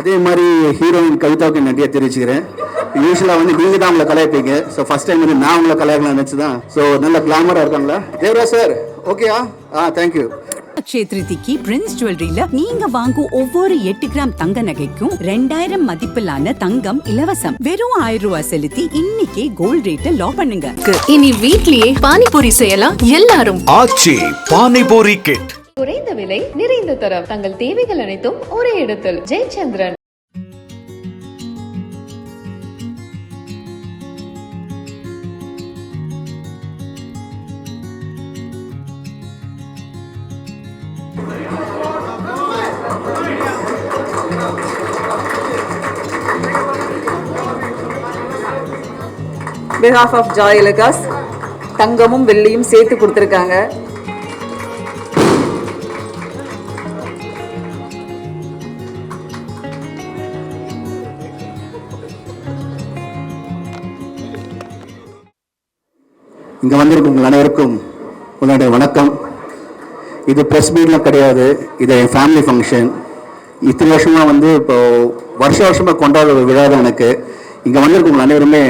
அதே மாதிரி ஹீரோயின் கவிதாவுக்கு நன்றியை தெரிவிச்சுக்கிறேன். யூஸ்வலாக வந்து நீங்கள் தான் உங்களை கலாய்ப்பீங்க. ஸோ ஃபஸ்ட் டைம் வந்து நான் உங்களை கலாய்க்கலாம் நினச்சி தான். ஸோ நல்ல கிளாமராக இருக்காங்களா தேவராஜ் சார்? ஓகேயா? தேங்க்யூ. அக்ஷயத்ரிதிக்கு பிரின்ஸ் ஜுவல்லரியில நீங்க வாங்கும் ஒவ்வொரு 8 கிராம் தங்க நகைக்கும் 2000 மதிப்பிலான தங்கம் இலவசம். வெறும் 1000 ரூபாய் செலுத்தி இன்னைக்கே கோல்ட் ரேட்டை லாக் பண்ணுங்க. இனி வீட்லயே பானிபூரி செய்யலாம் எல்லாரும். ஆச்சி பானிபூரி கிட். குறைந்த விலை, நிறைந்த தரம், தங்கள் தேவைகள் அனைத்தும் ஒரே இடத்தில். Jayachandran. behalf of Joy Elecas தங்கமும் வெள்ளியும் சேர்த்து கொடுத்துருக்காங்க. இங்கே வந்திருக்கும் உங்கள் அனைவருக்கும் உங்களுடைய வணக்கம். இது ப்ரெஸ் மீட்லாம் கிடையாது, இது என் ஃபேமிலி ஃபங்க்ஷன். இத்தனை வருஷமாக வந்து இப்போது வருஷமாக கொண்டாடுற ஒரு விழா தான் எனக்கு. இங்கே வந்திருக்கும் உங்கள் அனைவருமே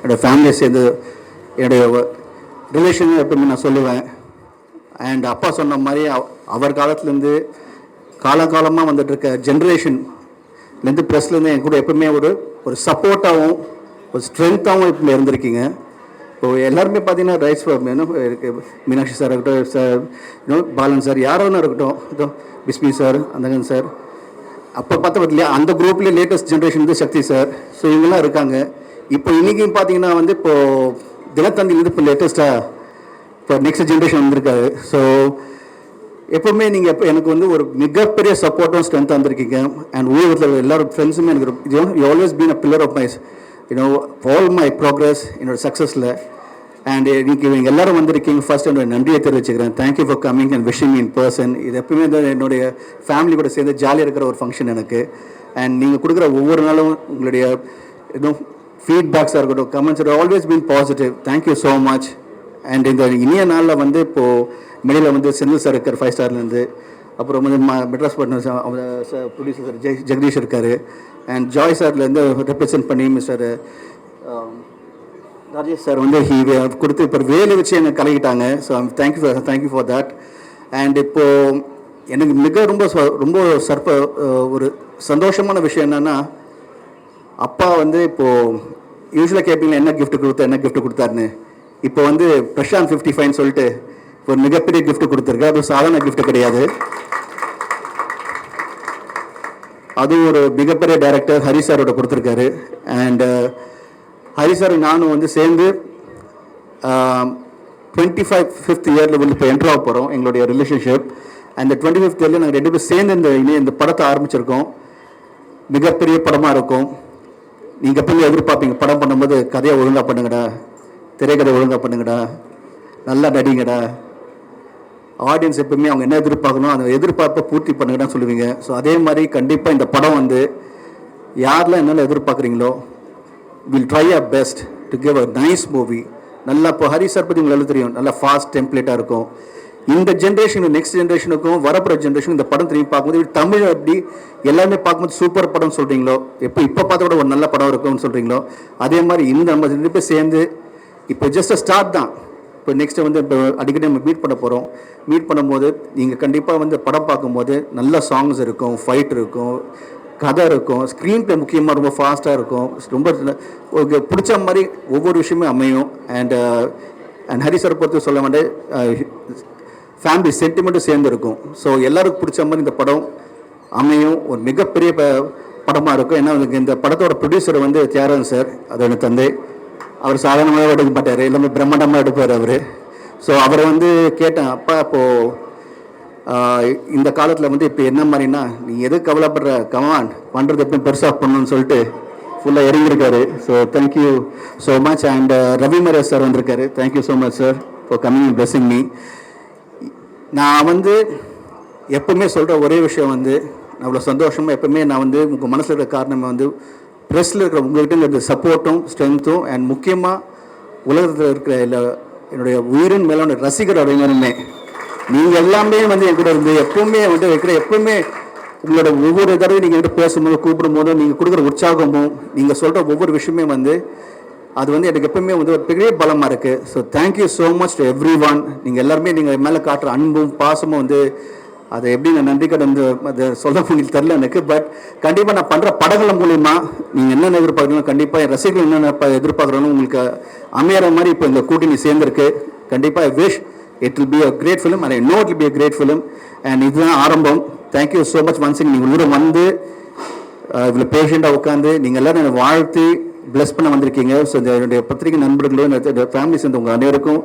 என்னோடய ஃபேமிலியை சேர்ந்து என்னுடைய ரிலேஷன் எப்பவுமே நான் சொல்லுவேன். அண்ட் அப்பா சொன்ன மாதிரி அவர் காலத்துலேருந்து காலகாலமாக வந்துட்டுருக்க ஜென்ரேஷன்லேருந்து ப்ரெஸ்லேருந்து என் கூட எப்பவுமே ஒரு சப்போர்ட்டாகவும் ஒரு ஸ்ட்ரென்த்தாகவும் எப்பவுமே இருந்திருக்கீங்க. இப்போது எல்லாருமே பார்த்தீங்கன்னா ரைஸ் மீனாட்சி சார் இருக்கட்டும், சார் பாலன் சார், யாரோ ஒன்று இருக்கட்டும், இதோ பிஸ்மி சார், அந்தகன் சார், அப்போ பார்த்தா இல்லையா அந்த குரூப்லேயே லேட்டஸ்ட் ஜென்ரேஷன் வந்து சக்தி சார். ஸோ இவங்கெல்லாம் இருக்காங்க. இப்போ இன்றைக்கும் பார்த்தீங்கன்னா வந்து இப்போது தினத்தந்திலேருந்து இப்போ லேட்டஸ்ட்டாக இப்போ நெக்ஸ்ட் ஜென்ரேஷன் வந்திருக்காரு. ஸோ எப்போவுமே நீங்கள் இப்போ எனக்கு வந்து ஒரு மிகப்பெரிய சப்போர்ட்டும் ஸ்ட்ரென்த்தாக வந்திருக்கீங்க. அண்ட் ஊரில் எல்லாரும் ஃப்ரெண்ட்ஸுமே எனக்கு you always been a pillar of my all my progress என்னோட சக்ஸஸில். அண்ட் இன்னைக்கு இவங்க எல்லாரும் வந்திருக்கீங்க. ஃபர்ஸ்ட் என்னோட நன்றியை தெரிவிச்சுக்கிறேன். Thank you for coming and wishing in person. இது எப்பவுமே தான் என்னுடைய ஃபேமிலி கூட சேர்ந்து ஜாலியாக இருக்கிற ஒரு ஃபங்க்ஷன் எனக்கு. அண்ட் நீங்கள் கொடுக்குற ஒவ்வொரு நாளும் உங்களுடைய ஃபீட்பேக்ஸாக இருக்கட்டும், comments are always been positive. Thank you so much. And இந்த இனிய நாளில் வந்து இப்போது மெடியில் வந்து செந்தில் சார் இருக்கார் 5 ஸ்டார்லேருந்து, அப்புறம் வந்து Madras partner producer sir Jagadeesh இருக்கார். அண்ட் ஜாய் சார்லேருந்து ரெப்ரசன்ட் பண்ணி மிஸ்டர் ராஜேஷ் சார் வந்து கொடுத்து இப்போ வேலை வச்சு எனக்கு கலக்கிட்டாங்க. So thank you for that. And இப்போது எனக்கு மிக ரொம்ப ஒரு சந்தோஷமான விஷயம் என்னென்னா, அப்பா வந்து இப்போது யூஸ்வலாக கேட்பீங்களா என்ன கிஃப்ட் கொடுத்தாருன்னு. இப்போ வந்து பிரசாந்த் 55 சொல்லிட்டு ஒரு மிகப்பெரிய கிஃப்ட் கொடுத்துருக்கு. அது சாதாரண கிஃப்ட் கிடையாது. அது ஒரு மிகப்பெரிய டைரக்டர் ஹரி சாரோட கொடுத்துருக்காரு. அண்ட் ஹரி சார் நானும் வந்து சேர்ந்து 25th இயரில் வந்து இப்போ என்ட்ரு ஆக போகிறோம் எங்களுடைய ரிலேஷன்ஷிப். அந்த 25th இயரில் நாங்கள் 2 பேரும் சேர்ந்து இந்த படத்தை ஆரம்பிச்சிருக்கோம். மிகப்பெரிய படமாக இருக்கும். நீங்கள் எப்பவுமே எதிர்பார்ப்பீங்க படம் பண்ணும்போது கதையை ஒழுங்காக பண்ணுங்கடா, திரைக்கதை ஒழுங்காக பண்ணுங்கடா, நல்லா நடிங்கடா. ஆடியன்ஸ் எப்பவுமே அவங்க என்ன எதிர்பார்க்கணும் அந்த எதிர்பார்ப்பை பூர்த்தி பண்ணுங்கடான்னு சொல்லுவீங்க. ஸோ அதே மாதிரி கண்டிப்பாக இந்த படம் வந்து யாரெல்லாம் என்னென்ன எதிர்பார்க்குறீங்களோ will try our best to give a nice movie. நல்லா இப்போ ஹரி சார் பற்றி உங்களுக்கு தெரியும், நல்லா ஃபாஸ்ட் டெம்ப்ளேட்டாக இருக்கும். இந்த ஜென்ரேஷன் நெக்ஸ்ட் ஜென்ரேஷனுக்கும் வரப்போகிற ஜென்ரேஷன் இந்த படம் திரும்பி பார்க்கும்போது தமிழ் அப்படி எல்லாமே பார்க்கும்போது சூப்பர் படம் சொல்கிறீங்களோ, இப்போ பார்த்த கூட ஒரு நல்ல படம் இருக்கும்னு சொல்கிறீங்களோ, அதே மாதிரி இந்த நம்ம 2 பேர் சேர்ந்து இப்போ ஜஸ்ட் ஸ்டார்ட் தான். இப்போ நெக்ஸ்ட்டு வந்து இப்போ அடிக்கடி நம்ம மீட் பண்ண போகிறோம். மீட் பண்ணும்போது நீங்கள் கண்டிப்பாக வந்து படம் பார்க்கும்போது நல்ல சாங்ஸ் இருக்கும், ஃபைட் இருக்கும், கதை இருக்கும், ஸ்க்ரீன் ப்ளே முக்கியமாக ரொம்ப ஃபாஸ்ட்டாக இருக்கும், ரொம்ப பிடிச்ச மாதிரி ஒவ்வொரு விஷயமே அமையும். அண்ட் ஹரி சார் பொறுத்து சொல்ல வேண்டிய ஃபேமிலி சென்டிமெண்ட்டும் சேர்ந்து இருக்கும். ஸோ எல்லாருக்கும் பிடிச்ச மாதிரி இந்த படம் அமையும். ஒரு மிகப்பெரிய படமாக இருக்கும். ஏன்னா இந்த படத்தோட ப்ரொடியூசர் வந்து தியாகராஜன் சார், அதோட தந்தை. அவர் சாதாரணமாக எடுக்க மாட்டார், எல்லாமே பிரம்மாண்டமாக எடுப்பார் அவர். ஸோ அவரை வந்து கேட்டேன், அப்பா இப்போது இந்த காலத்தில் வந்து இப்போ என்ன மாதிரினா நீ எது கவலைப்படுற, கமான் பண்ணுறது எப்பயும் பெருசாக பண்ணணும்னு சொல்லிட்டு ஃபுல்லாக இறங்கியிருக்காரு. So thank you so much. And Ravi Maresh sir வந்திருக்காரு. Thank you so much sir for coming and blessing me. நான் வந்து எப்பவுமே சொல்கிற ஒரே விஷயம் வந்து அவ்வளோ சந்தோஷமாக எப்பவுமே நான் வந்து உங்கள் மனசில் இருக்கிற காரணம் வந்து ப்ரெஸ்ஸில் இருக்கிற உங்கள்கிட்ட இருக்கிற சப்போர்ட்டும் ஸ்ட்ரென்த்தும் அண்ட் முக்கியமாக உலகத்தில் இருக்கிற என்னுடைய உயிரின் மேலான ரசிகர் அறிஞருமே நீங்கள் எல்லாமே வந்து என் கூட இருந்து எப்பவுமே வந்து வைக்கிற எப்பவுமே உங்களோட ஒவ்வொரு தடவையும் நீங்கள் கிட்ட பேசும்போது கூப்பிடும்போதும் நீங்கள் கொடுக்குற உற்சாகமும் நீங்கள் சொல்கிற ஒவ்வொரு விஷயமே வந்து அது வந்து எனக்கு எப்பவுமே வந்து ஒரு பெரிய பலமாக இருக்குது. So thank you so much to every one. நீங்கள் எல்லாருமே நீங்கள் மேலே காட்டுற அன்பும் பாசமும் வந்து அதை எப்படி நான் நன்றி கடன் வந்து அதை சொல்ல உங்களுக்கு தெரில எனக்கு. பட் கண்டிப்பாக நான் பண்ணுற படங்கள் மூலிமா நீங்கள் என்னென்ன எதிர்பார்க்குறீங்களோ கண்டிப்பாக என் ரசிகர்கள் என்னென்ன எதிர்பார்க்குறோன்னு உங்களுக்கு அமையிற மாதிரி இப்போ இந்த கூட்டணி சேர்ந்துருக்கு. கண்டிப்பாக I wish it will be a great film and I know it will be a great film. And இதுதான் ஆரம்பம். Thank you so much once. நீங்கள் உள்ளே வந்து இவ்வளோ பேஷண்ட்டாக உட்காந்து நீங்கள் எல்லோரும் என்னை வாழ்த்தி பிளஸ் பண்ண வந்திருக்கீங்க. ஸோ என்னுடைய பத்திரிகை நண்பர்களும் என்னுடைய ஃபேமிலி சேர்ந்த உங்கள் அனைவருக்கும்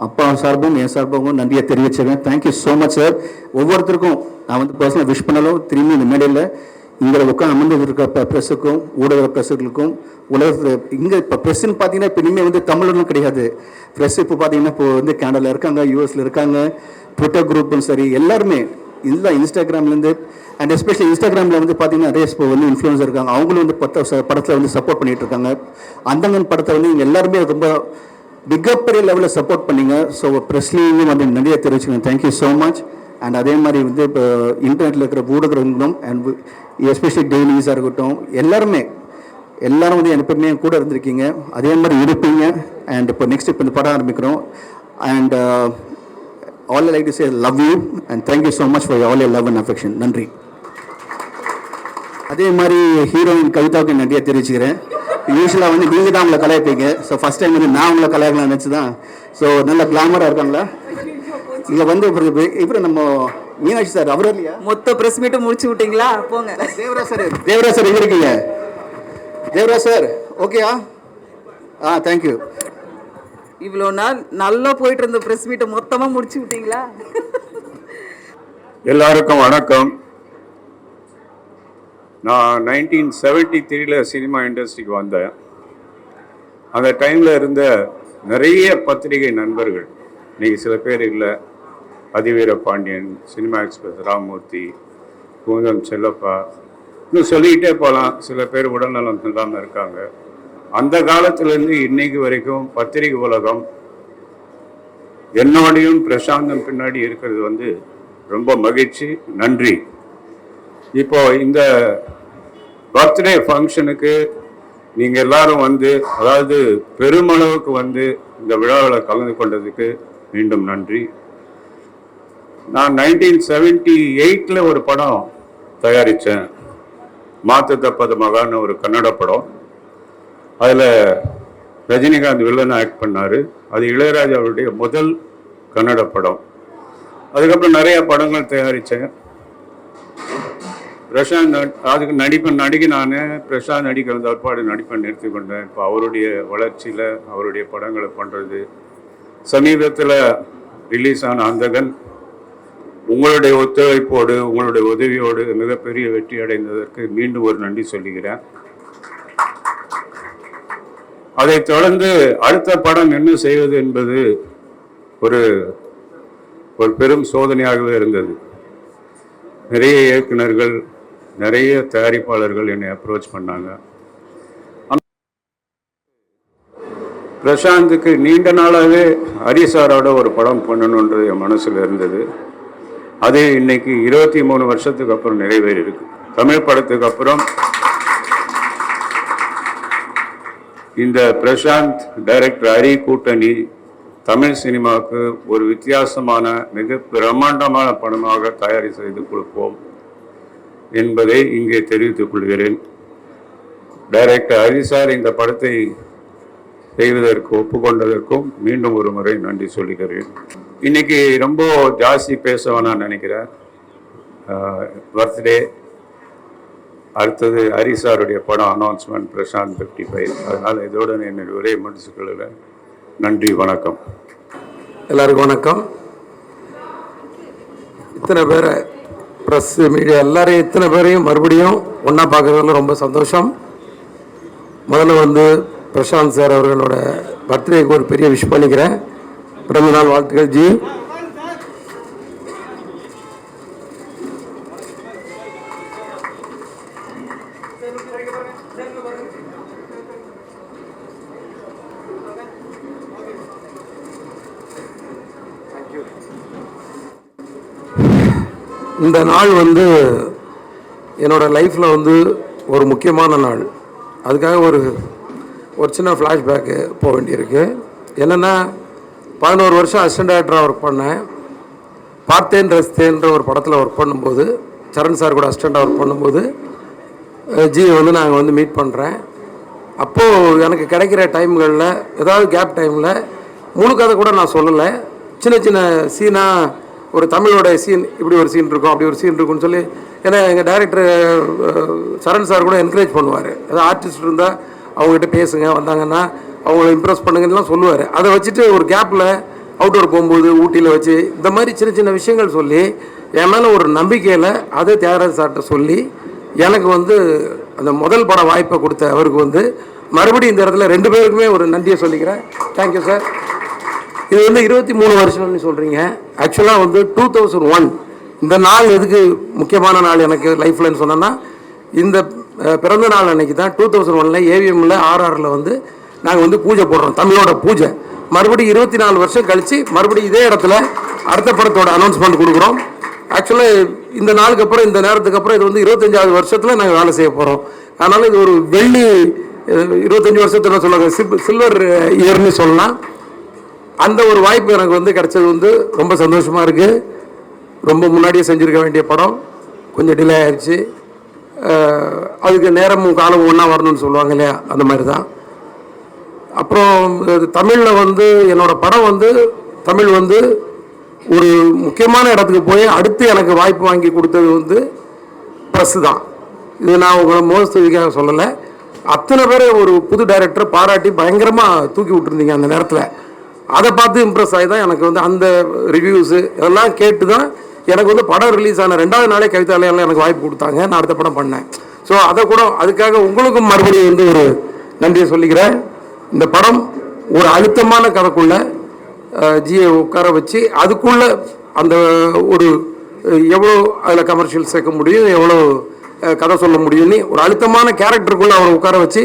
அப்பா சார்பும் என் சார்பும் நன்றியை தெரிவிச்சிருக்கேன். Thank you so much sir. ஒவ்வொருத்தருக்கும் நான் வந்து பர்சனலாக விஷ் பண்ணாலும் திரும்பி இந்த மேடையில் இங்கே உட்காந்து அமர்ந்து இருக்க ப்ரெஸ்ஸுக்கும் ஊடக ப்ரெஸ்ஸுகளுக்கும் உலகத்தில் இங்கே இப்போ ப்ரெஸ்ஸுன்னு பார்த்தீங்கன்னா இப்போ இனிமேல் வந்து தமிழர்களும் கிடையாது. ப்ரெஸ் இப்போ பார்த்தீங்கன்னா இப்போ வந்து கனடாவில் இருக்காங்க, யூஎஸில் இருக்காங்க, ட்விட்டர் குரூப்பும் சரி எல்லாருமே இல்லை, இன்ஸ்டாகிராம்லேருந்து அண்ட் எஸ்பெஷலி இன்ஸ்டாகிராமில் வந்து பார்த்தீங்கன்னா நிறைய இப்போ வந்து இன்ஃப்ளூயன்ஸர் இருக்காங்க. அவங்களும் வந்து படத்தில் வந்து சப்போர்ட் பண்ணிகிட்டு இருக்காங்க. அந்தங்கன் படத்தை வந்து இங்கே எல்லாருமே ரொம்ப மிகப்பெரிய லெவலில் சப்போர்ட் பண்ணிங்க. ஸோ ப்ரெஸ்லேயும் வந்து நிறைய தெரிவிச்சுக்கோங்க. Thank you so much. அண்ட் அதே மாதிரி வந்து இப்போ இன்டர்நெட்டில் இருக்கிற ஊடகங்களும் அண்ட் எஸ்பெஷலி டெய்லிஸாக இருக்கட்டும் எல்லாரும் வந்து எப்பவுமே கூட இருந்திருக்கீங்க, அதே மாதிரி இருப்பீங்க. அண்ட் இப்போ நெக்ஸ்ட் இப்போ இந்த படம் ஆரம்பிக்கிறோம். And all I like to say love you and thank you so much for all your love and affection. நன்றி. அதே மாதிரி ஹீரோயின் கவிதாவுக்கு நன்றியை தெரிவிச்சுக்கிறேன். யூஸ்வலாக வந்து நீங்கள் தான் உங்களை கலாய்ப்பீங்க. ஸோ ஃபஸ்ட் டைம் வந்து நான் உங்களை கலாய்க்கலாம் நினச்சி தான். ஸோ நல்ல கிளாமராக இருக்காங்களா இங்கே வந்து இப்போ நம்ம மீனாட்சி சார் அவர் இல்லையா மொத்த பிரஸ் மீட்டும் முடிச்சு விட்டீங்களா? போங்க. தேவராஜ் சார் எங்கே இருக்கீங்க? தேவராஜ் சார் ஓகேயா? தேங்க்யூ. இவ்வளோ நாள் நல்லா போயிட்டு இருந்த பிரஸ் மீட்டை மொத்தமாக முடிச்சு விட்டீங்களா? எல்லாருக்கும் வணக்கம். நான் 1973 சினிமா இண்டஸ்ட்ரிக்கு வந்தேன். அந்த டைமில் இருந்த நிறைய பத்திரிகை நண்பர்கள், நீங்கள் சில பேர் இல்லை, அதிவீர பாண்டியன், சினிமா எக்ஸ்பிரஸ் ராமமூர்த்தி, பூந்தம் செல்லப்பா, இன்னும் சொல்லிக்கிட்டே போகலாம். சில பேர் உடல்நலம் இல்லாமல் இருக்காங்க. அந்த காலத்திலேருந்து இன்னைக்கு வரைக்கும் பத்திரிகை உலகம் என்னோடையும் பிரசாந்தம் பின்னாடி இருக்கிறது வந்து ரொம்ப மகிழ்ச்சி. நன்றி. இப்போ இந்த பர்த்டே ஃபங்க்ஷனுக்கு நீங்கள் எல்லாரும் வந்து, அதாவது பெருமளவுக்கு வந்து இந்த விழாவில் கலந்து கொண்டதுக்கு மீண்டும் நன்றி. நான் 1978 ஒரு படம் தயாரித்தேன், மாத்து தப்பது மகான்னு ஒரு கன்னட படம். அதில் ரஜினிகாந்த் வில்லன் ஆக்ட் பண்ணார். அது இளையராஜாவுடைய முதல் கன்னட படம். அதுக்கப்புறம் நிறைய படங்கள் தயாரித்தேன். பிரசாந்த் அதுக்கு நடிகை நான் பிரசாந்த் நடிக்கிற தற்பாடு நடிப்பை நிறுத்தி கொண்டேன். இப்போ அவருடைய வளர்ச்சியில் அவருடைய படங்களை பண்ணுறது. சமீபத்தில் ரிலீஸ் ஆன அந்தகன் உங்களுடைய ஒத்துழைப்போடு உங்களுடைய உதவியோடு மிகப்பெரிய வெற்றி அடைந்ததற்கு மீண்டும் ஒரு நன்றி சொல்லுகிறேன். அதைத் தொடர்ந்து அடுத்த படம் என்ன செய்வது என்பது ஒரு பெரும் சோதனையாகவே இருந்தது. நிறைய இயக்குநர்கள், நிறைய தயாரிப்பாளர்கள் என்னை அப்ரோச் பண்ணாங்க. பிரசாந்துக்கு நீண்ட நாளாகவே ஹரிசாரோட ஒரு படம் பண்ணணுன்றது என் மனசில் இருந்தது. அது இன்னைக்கு 23 வருஷத்துக்கு அப்புறம் நிறைவேறி இருக்கு. தமிழ் படத்துக்கு அப்புறம் இந்த பிரசாந்த் டைரக்டர் ஹரி கூட்டணி தமிழ் சினிமாவுக்கு ஒரு வித்தியாசமான மிக பிரம்மாண்டமான படமாக தயாரி செய்து கொடுப்போம் என்பதை இங்கே தெரிவித்துக் கொள்கிறேன். டைரக்டர் ஹரி சார் இந்த படத்தை செய்வதற்கு ஒப்புக்கொண்டதற்கும் மீண்டும் ஒரு முறை நன்றி சொல்லுகிறேன். இன்னைக்கு ரொம்ப ஜாஸ்தி பேச வேணாம்னு நினைக்கிறேன். பர்த்டே அடுத்தது ஹரி சாருடைய படம் அனௌன்ஸ்மெண்ட் பிரசாந்த் 55. அதனால் இதோட என்னுடைய உரையை முடிச்சுக்கொள்ள நன்றி, வணக்கம். எல்லாருக்கும் வணக்கம். இத்தனை பேரை ப்ரெஸ் மீடியா எல்லாரையும் இத்தனை பேரையும் மறுபடியும் ஒன்றா பார்க்குறதுல ரொம்ப சந்தோஷம். முதல்ல வந்து பிரசாந்த் சார் அவர்களோட பர்த்டேக்கு ஒரு பெரிய விஷ் பண்ணிக்கிறேன். பிறந்த நாள் வாழ்த்துக்கள் ஜி. இந்த நாள் வந்து என்னோடய லைஃப்பில் வந்து ஒரு முக்கியமான நாள். அதுக்காக ஒரு சின்ன ஃப்ளாஷ்பேக்கு போக வேண்டியிருக்கு. என்னென்னா 11 வருஷம் அசிஸ்டன்ட் டைரக்டராக ஒர்க் பண்ணேன். பார்த்தேன் ரஸ்தேன்ற ஒரு படத்தில் ஒர்க் பண்ணும்போது, சரண் சார் கூட அசிஸ்டண்ட்டாக ஒர்க் பண்ணும்போது ஜியை வந்து நாங்கள் வந்து மீட் பண்ணுறேன். அப்போது எனக்கு கிடைக்கிற டைம்களில் ஏதாவது கேப் டைமில் முழு கதை கூட நான் சொல்லலை, சின்ன சின்ன சீனாக ஒரு தமிழோட சீன், இப்படி ஒரு சீன் இருக்கும், அப்படி ஒரு சீன் இருக்குன்னு சொல்லி, ஏன்னா எங்கள் டைரக்டர் சரண் சார் கூட என்கரேஜ் பண்ணுவார். ஏதாவது ஆர்டிஸ்ட் இருந்தால் அவங்ககிட்ட பேசுங்க, வந்தாங்கன்னா அவங்கள இம்ப்ரெஸ் பண்ணுங்கலாம் சொல்லுவார். அதை வச்சுட்டு ஒரு கேப்பில் அவுட்டோர் போகும்போது ஊட்டியில் வச்சு இந்த மாதிரி சின்ன சின்ன விஷயங்கள் சொல்லி என் மேலே ஒரு நம்பிக்கையில் அதை தியாகராஜ் சார்கிட்ட சொல்லி எனக்கு வந்து அந்த முதல் பட வாய்ப்பை கொடுத்த அவருக்கு வந்து மறுபடியும் இந்த இடத்துல 2 பேருக்குமே ஒரு நன்றியை சொல்லிக்கிறேன். Thank you sir. இது வந்து 23 வருஷம்னு சொல்கிறீங்க. ஆக்சுவலாக வந்து 2001 இந்த நாள் எதுக்கு முக்கியமான நாள் எனக்கு லைஃப்லன்னு சொன்னேன்னா, இந்த பிறந்த நாள் அன்னைக்கு தான் 2001 ஏவிஎம்மில் ஆர்ஆரில் வந்து நாங்கள் வந்து பூஜை போடுறோம், தமிழோட பூஜை. மறுபடியும் 24 வருஷம் கழித்து மறுபடியும் இதே இடத்துல அடுத்த படத்தோட அனௌன்ஸ்மெண்ட் கொடுக்குறோம். ஆக்சுவலாக இந்த நாளுக்கு அப்புறம், இந்த நேரத்துக்கு அப்புறம் இது வந்து 25வது வருஷத்தில் நாங்கள் வேலை செய்ய போகிறோம். அதனால் இது ஒரு வெள்ளி 25 வருஷத்தில் சொல்லுவாங்க, சில்வர் இயர்னு சொல்லலாம். அந்த ஒரு வாய்ப்பு எனக்கு வந்து கிடைச்சது வந்து ரொம்ப சந்தோஷமாக இருக்குது. ரொம்ப முன்னாடியே செஞ்சுருக்க வேண்டிய படம் கொஞ்சம் டிலே ஆயிடுச்சு. அதுக்கு நேரமும் காலமும் ஒன்றா வரணும்னு சொல்லுவாங்க இல்லையா, அந்த மாதிரி தான். அப்புறம் தமிழில் வந்து என்னோடய படம் வந்து தமிழ் வந்து ஒரு முக்கியமான இடத்துக்கு போய் அடுத்து எனக்கு வாய்ப்பு வாங்கி கொடுத்தது வந்து ப்ரெஸ்ஸு தான். இது நான் உங்களை மோஸ்துக்காக சொல்லலை. அத்தனை பேர் ஒரு புது டைரக்டரை பாராட்டி பயங்கரமாக தூக்கி விட்டுருந்தீங்க அந்த நேரத்தில். அதை பார்த்து இம்ப்ரெஸ் ஆகி தான் எனக்கு வந்து அந்த ரிவ்யூஸு இதெல்லாம் கேட்டு தான் எனக்கு வந்து படம் ரிலீஸ் ஆன 2வது நாளே கவிதாலயெல்லாம் எனக்கு வாய்ப்பு கொடுத்தாங்க. நான் அடுத்த படம் பண்ணேன். ஸோ அதை கூட அதுக்காக உங்களுக்கும் மறுபடியும் வந்து ஒரு நன்றியை சொல்லிக்கிறேன். இந்த படம் ஒரு அழுத்தமான கதைக்குள்ள ஜியை உட்கார வச்சு அதுக்குள்ளே அந்த ஒரு எவ்வளோ அதில் கமர்ஷியல் சேர்க்க முடியும், எவ்வளோ கதை சொல்ல முடியும்னு ஒரு அழுத்தமான கேரக்டருக்குள்ளே அவரை உட்கார வச்சு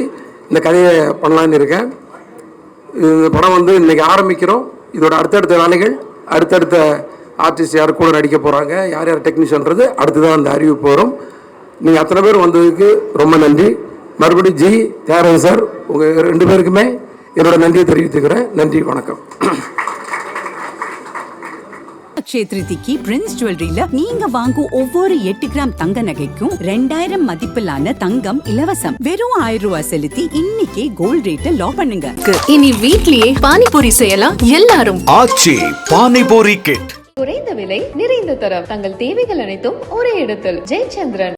இந்த கதையை பண்ணலான்னு இருக்கேன். இந்த படம் வந்து இன்றைக்கி ஆரம்பிக்கிறோம். இதோட அடுத்தடுத்த வேலைகள், அடுத்தடுத்த ஆர்டிஸ்ட் யார் கூட நடிக்க போகிறாங்க, யார் யார் டெக்னீஷியன்றது அடுத்து தான் அந்த அறிவிப்பு வரும். நீங்கள் அத்தனை பேர் வந்ததுக்கு ரொம்ப நன்றி. மறுபடியும் ஜி, தியாகராஜன் சார், உங்கள் 2 பேருக்குமே என்னோட நன்றியை தெரிவித்துக்கிறேன். நன்றி, வணக்கம். அக்ஷய திருதிக்கு பிரின்ஸ் ஜுவல்லரியில நீங்க வாங்கும் ஒவ்வொரு 8 கிராம் தங்க நகைக்கும் 2000 மதிப்பிலான தங்கம் இலவசம். வெறும் 1000 ரூபாய் செலுத்தி இன்னைக்கே கோல்ட் ரேட்டை லாக் பண்ணுங்க. இனி வீட்லயே பானிபூரி செய்யலாம் எல்லாரும். ஆச்சி பானிபூரி கிட். குறைந்த விலை, நிறைந்த தரம், தங்கள் தேவைகள் அனைத்தும் ஒரே இடத்தில். ஜெயச்சந்திரன்.